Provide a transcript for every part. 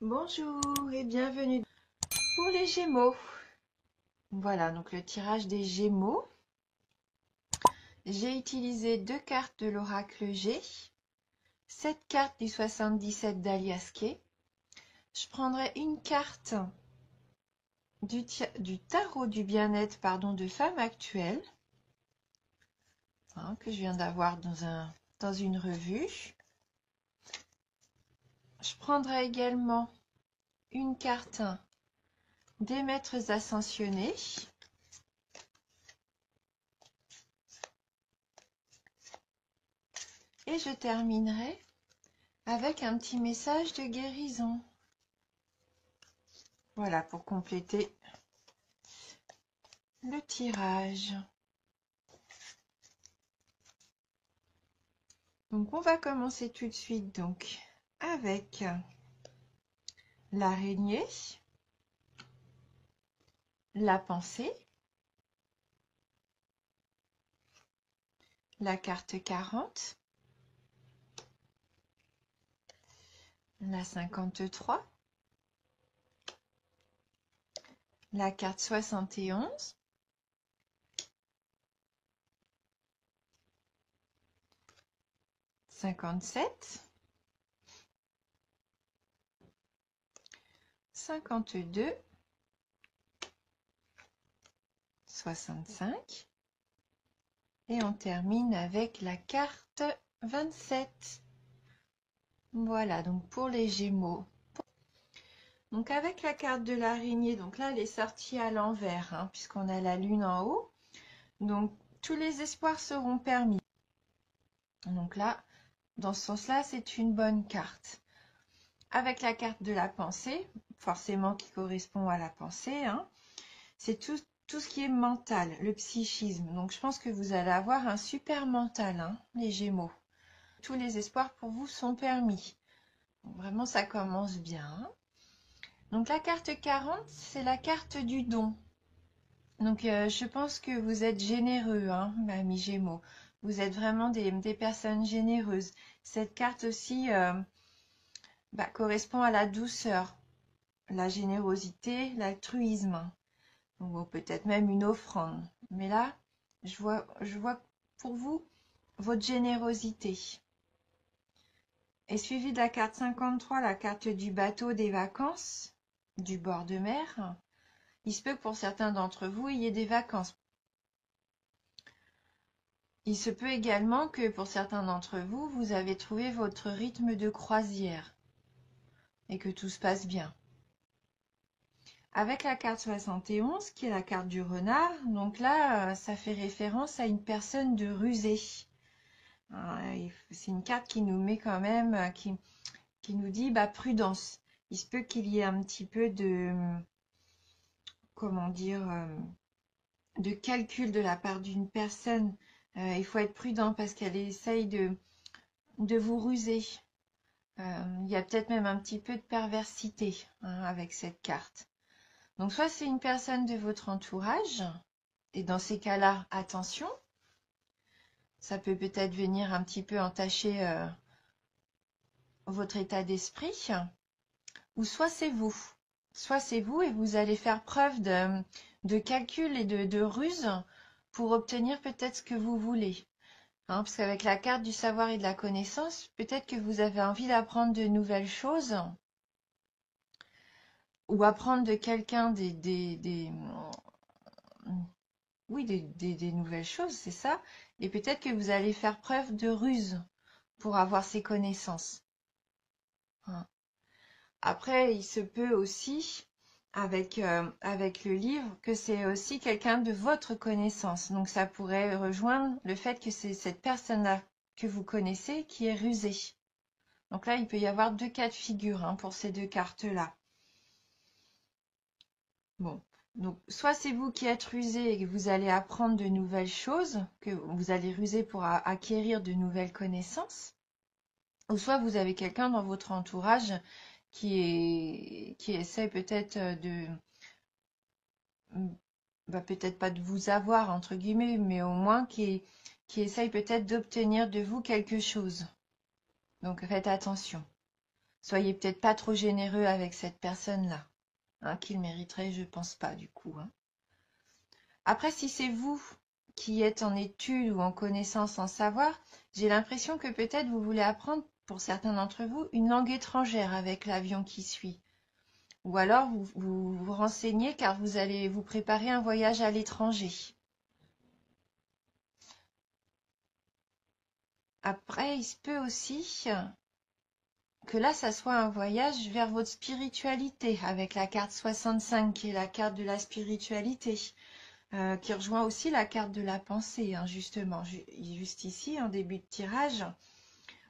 Bonjour et bienvenue pour les Gémeaux. Voilà, donc le tirage des Gémeaux. J'ai utilisé 2 cartes de l'oracle G, 7 cartes du 77 d'Aliasqué. Je prendrai une carte du tarot du bien-être, de femme actuelle, que je viens d'avoir dans une revue. Je prendrai également une carte des maîtres ascensionnés. Et je terminerai avec un petit message de guérison. Voilà pour compléter le tirage. Donc on va commencer tout de suite donc avec l'araignée, la pensée, la carte 40, la 53, la carte 71, « 57, 52, 65 et on termine avec la carte 27. Voilà donc pour les Gémeaux. Donc avec la carte de l'araignée, donc là elle est sortie à l'envers, puisqu'on a la lune en haut. Donc tous les espoirs seront permis. Donc là, dans ce sens-là, c'est une bonne carte. Avec la carte de la pensée, forcément qui correspond à la pensée, c'est tout ce qui est mental, le psychisme. Donc je pense que vous allez avoir un super mental, les Gémeaux. Tous les espoirs pour vous sont permis. Donc, vraiment, ça commence bien. Donc la carte 40, c'est la carte du don. Donc je pense que vous êtes généreux, amis Gémeaux. Vous êtes vraiment des personnes généreuses. Cette carte aussi correspond à la douceur, la générosité, l'altruisme. Ou peut-être même une offrande. Mais là, je vois pour vous votre générosité. Et suivi de la carte 53, la carte du bateau des vacances, du bord de mer. Il se peut que pour certains d'entre vous, il y ait des vacances. Il se peut également que pour certains d'entre vous, vous avez trouvé votre rythme de croisière et que tout se passe bien. Avec la carte 71, qui est la carte du renard, donc là, ça fait référence à une personne de rusée. C'est une carte qui nous met quand même, qui nous dit prudence. Il se peut qu'il y ait un petit peu de, comment dire, de calcul de la part d'une personne. Il faut être prudent parce qu'elle essaye de vous ruser. Il y a peut-être même un petit peu de perversité avec cette carte. Donc soit c'est une personne de votre entourage, et dans ces cas-là, attention, ça peut peut-être venir un petit peu entacher votre état d'esprit, ou soit c'est vous. Soit c'est vous et vous allez faire preuve de calcul et de ruse pour obtenir peut-être ce que vous voulez. Parce qu'avec la carte du savoir et de la connaissance, peut-être que vous avez envie d'apprendre de nouvelles choses ou apprendre de quelqu'un des nouvelles choses, c'est ça. Et peut-être que vous allez faire preuve de ruse pour avoir ces connaissances. Après, il se peut aussi, avec le livre, que c'est aussi quelqu'un de votre connaissance. Donc ça pourrait rejoindre le fait que c'est cette personne-là que vous connaissez qui est rusée. Donc là, il peut y avoir 2 cas de figure pour ces 2 cartes-là. Bon, donc soit c'est vous qui êtes rusé et que vous allez apprendre de nouvelles choses, que vous allez ruser pour acquérir de nouvelles connaissances, ou soit vous avez quelqu'un dans votre entourage qui essaie peut-être de, peut-être pas de vous avoir entre guillemets, mais au moins qui essaye peut-être d'obtenir de vous quelque chose. Donc faites attention. Soyez peut-être pas trop généreux avec cette personne-là, hein, qu'il mériterait, je pense pas du coup, hein. Après, si c'est vous qui êtes en études ou en connaissance, en savoir, j'ai l'impression que peut-être vous voulez apprendre, pour certains d'entre vous, une langue étrangère avec l'avion qui suit. Ou alors vous renseignez car vous allez vous préparer un voyage à l'étranger. Après, il se peut aussi que là, ça soit un voyage vers votre spiritualité avec la carte 65 qui est la carte de la spiritualité. Qui rejoint aussi la carte de la pensée, hein, justement, juste ici, en début de tirage.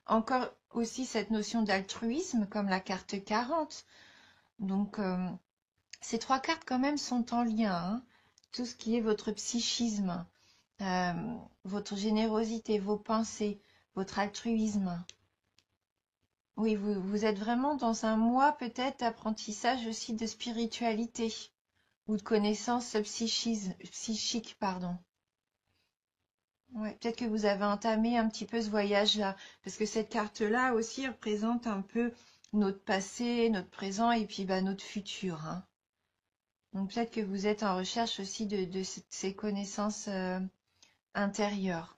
Encore aussi cette notion d'altruisme, comme la carte 40. Donc, ces trois cartes, quand même, sont en lien, hein. Tout ce qui est votre psychisme, euh, votre générosité, vos pensées, votre altruisme. Oui, vous êtes vraiment dans un mois, peut-être, d'apprentissage aussi de spiritualité ou de connaissances psychiques, pardon. Ouais, peut-être que vous avez entamé un petit peu ce voyage-là, parce que cette carte-là aussi représente un peu notre passé, notre présent et puis bah, notre futur, hein. Donc peut-être que vous êtes en recherche aussi de ces connaissances intérieures.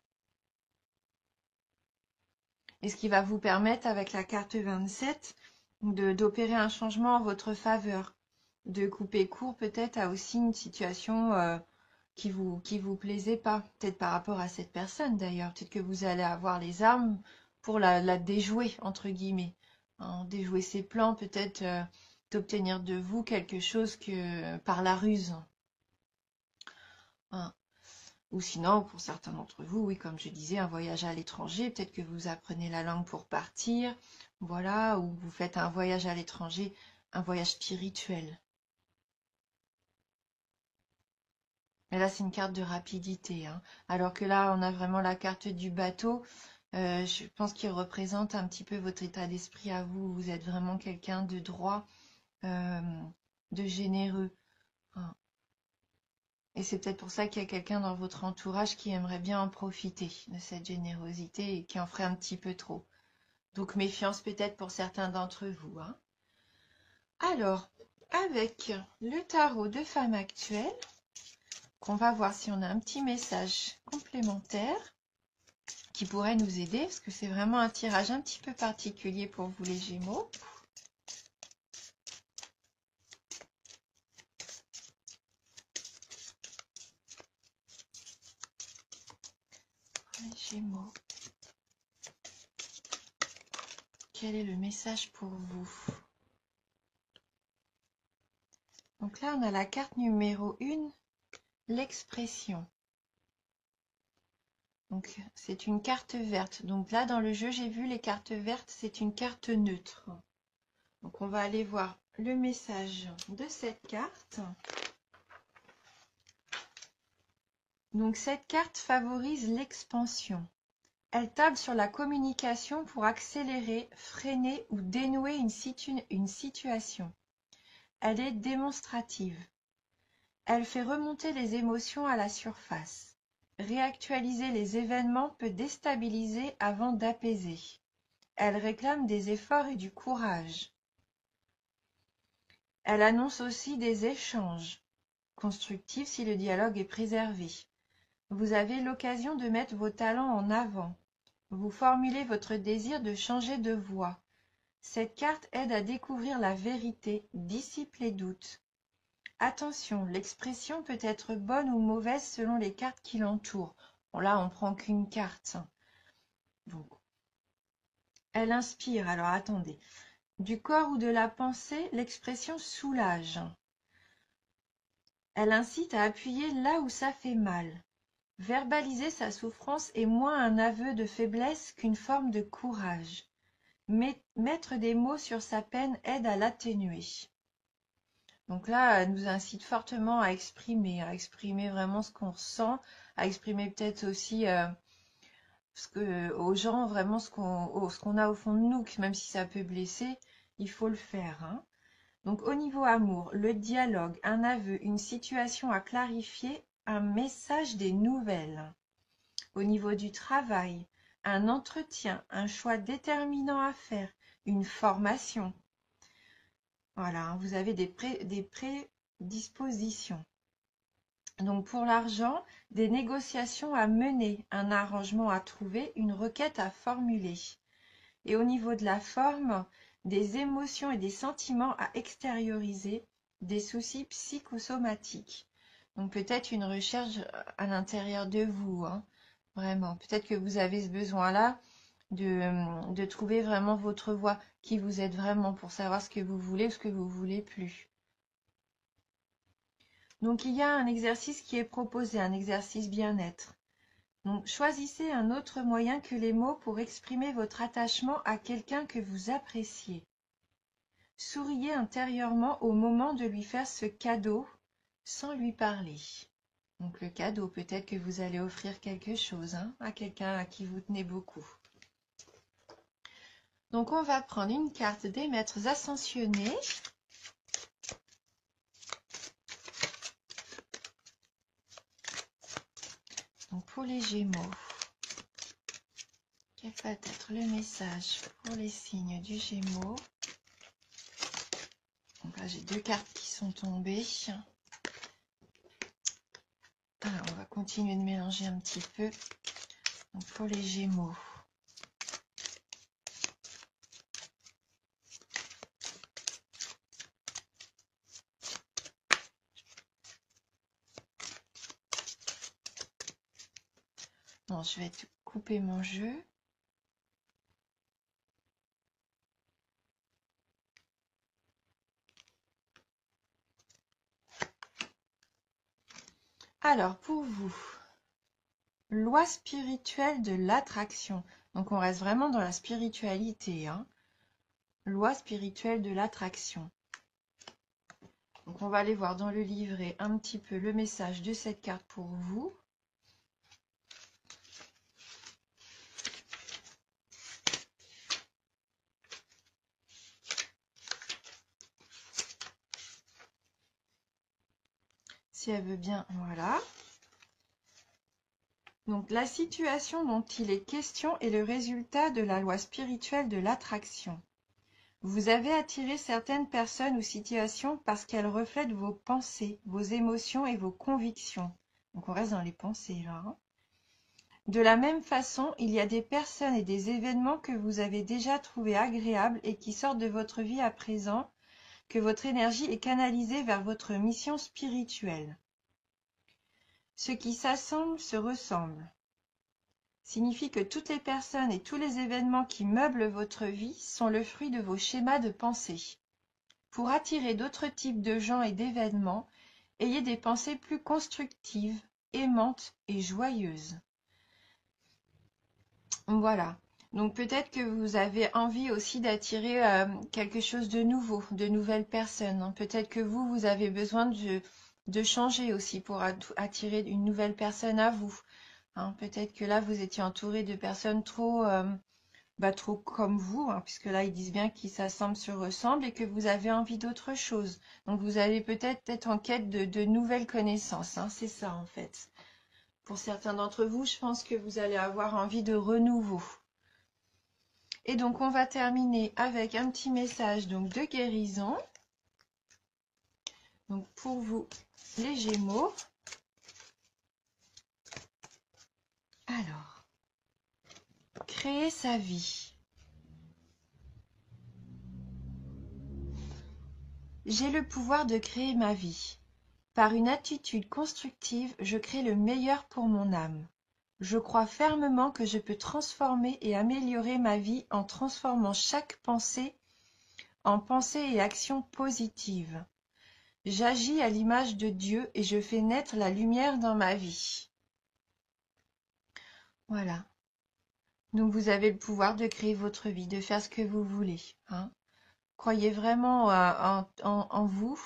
Et ce qui va vous permettre avec la carte 27 d'opérer un changement en votre faveur, de couper court peut-être à aussi une situation qui vous plaisait pas, peut-être par rapport à cette personne d'ailleurs, peut-être que vous allez avoir les armes pour la déjouer entre guillemets, hein, déjouer ses plans, peut-être d'obtenir de vous quelque chose que par la ruse, hein. Ou sinon, pour certains d'entre vous, oui, comme je disais, un voyage à l'étranger, peut-être que vous apprenez la langue pour partir, voilà, ou vous faites un voyage à l'étranger, un voyage spirituel. Mais là, c'est une carte de rapidité, hein. Alors que là, on a vraiment la carte du bateau. Je pense qu'il représente un petit peu votre état d'esprit à vous. Vous êtes vraiment quelqu'un de droit, euh, de généreux, hein. Et c'est peut-être pour ça qu'il y a quelqu'un dans votre entourage qui aimerait bien en profiter de cette générosité et qui en ferait un petit peu trop. Donc méfiance peut-être pour certains d'entre vous, hein. Alors, avec le tarot de femme actuelle, qu'on va voir si on a un petit message complémentaire qui pourrait nous aider, parce que c'est vraiment un tirage un petit peu particulier pour vous les Gémeaux. Les Gémeaux. Quel est le message pour vous? Donc là, on a la carte numéro 1, l'expression. Donc c'est une carte verte. Donc là, dans le jeu, j'ai vu les cartes vertes, c'est une carte neutre. Donc on va aller voir le message de cette carte. Donc cette carte favorise l'expansion. Elle table sur la communication pour accélérer, freiner ou dénouer une situation. Elle est démonstrative. Elle fait remonter les émotions à la surface. Réactualiser les événements peut déstabiliser avant d'apaiser. Elle réclame des efforts et du courage. Elle annonce aussi des échanges constructifs si le dialogue est préservé. Vous avez l'occasion de mettre vos talents en avant. Vous formulez votre désir de changer de voie. Cette carte aide à découvrir la vérité, dissipe les doutes. Attention, l'expression peut être bonne ou mauvaise selon les cartes qui l'entourent. Bon, là, on prend qu'une carte. Donc, elle inspire, alors attendez. Du corps ou de la pensée, l'expression soulage. Elle incite à appuyer là où ça fait mal. Verbaliser sa souffrance est moins un aveu de faiblesse qu'une forme de courage. Mettre des mots sur sa peine aide à l'atténuer. Donc là, elle nous incite fortement à exprimer vraiment ce qu'on ressent, à exprimer peut-être aussi aux gens vraiment ce qu'on a au fond de nous, que même si ça peut blesser, il faut le faire, hein. Donc au niveau amour, le dialogue, un aveu, une situation à clarifier, un message, des nouvelles. Au niveau du travail, un entretien, un choix déterminant à faire, une formation. Voilà, hein, vous avez des prédispositions. Donc pour l'argent, des négociations à mener, un arrangement à trouver, une requête à formuler. Et au niveau de la forme, des émotions et des sentiments à extérioriser, des soucis psychosomatiques. Donc peut-être une recherche à l'intérieur de vous, hein, vraiment. Peut-être que vous avez ce besoin-là de trouver vraiment votre voie, qui vous aide vraiment pour savoir ce que vous voulez ou ce que vous voulez plus. Donc il y a un exercice qui est proposé, un exercice bien-être. Donc choisissez un autre moyen que les mots pour exprimer votre attachement à quelqu'un que vous appréciez. Souriez intérieurement au moment de lui faire ce cadeau sans lui parler. Donc le cadeau, peut-être que vous allez offrir quelque chose, hein, à quelqu'un à qui vous tenez beaucoup. Donc on va prendre une carte des maîtres ascensionnés. Donc pour les Gémeaux, quel va être le message pour les signes du Gémeaux? Donc là j'ai deux cartes qui sont tombées. Alors on va continuer de mélanger un petit peu. Donc pour les Gémeaux. Bon, je vais couper mon jeu. Alors, pour vous, loi spirituelle de l'attraction. Donc, on reste vraiment dans la spiritualité, hein. Loi spirituelle de l'attraction. Donc, on va aller voir dans le livret un petit peu le message de cette carte pour vous. Si elle veut bien, voilà. Donc, la situation dont il est question est le résultat de la loi spirituelle de l'attraction. Vous avez attiré certaines personnes ou situations parce qu'elles reflètent vos pensées, vos émotions et vos convictions. Donc, on reste dans les pensées, là, hein. De la même façon, il y a des personnes et des événements que vous avez déjà trouvés agréables et qui sortent de votre vie à présent, que votre énergie est canalisée vers votre mission spirituelle. Ce qui s'assemble se ressemble. Signifie que toutes les personnes et tous les événements qui meublent votre vie sont le fruit de vos schémas de pensée. Pour attirer d'autres types de gens et d'événements, ayez des pensées plus constructives, aimantes et joyeuses. Voilà. Donc peut-être que vous avez envie aussi d'attirer quelque chose de nouveau, de nouvelles personnes, hein. Peut-être que vous avez besoin de changer aussi pour attirer une nouvelle personne à vous, hein. Peut-être que là, vous étiez entouré de personnes trop comme vous, hein, puisque là, ils disent bien qu'ils s'assemblent, se ressemblent et que vous avez envie d'autre chose. Donc vous allez peut-être être en quête de nouvelles connaissances, hein. C'est ça en fait. Pour certains d'entre vous, je pense que vous allez avoir envie de renouveau. Et donc, on va terminer avec un petit message donc, de guérison. Donc, pour vous, les Gémeaux. Alors, créer sa vie. J'ai le pouvoir de créer ma vie. Par une attitude constructive, je crée le meilleur pour mon âme. Je crois fermement que je peux transformer et améliorer ma vie en transformant chaque pensée en pensée et action positive. J'agis à l'image de Dieu et je fais naître la lumière dans ma vie. Voilà. Donc vous avez le pouvoir de créer votre vie, de faire ce que vous voulez, hein. Croyez vraiment en vous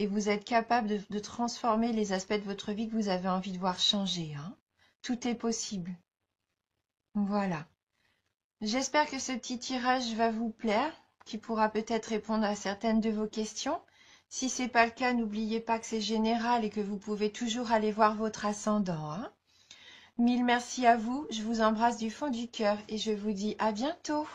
et vous êtes capable de transformer les aspects de votre vie que vous avez envie de voir changer, hein. Tout est possible. Voilà. J'espère que ce petit tirage va vous plaire, qui pourra peut-être répondre à certaines de vos questions. Si ce n'est pas le cas, n'oubliez pas que c'est général et que vous pouvez toujours aller voir votre ascendant, hein. Mille merci à vous, je vous embrasse du fond du cœur et je vous dis à bientôt.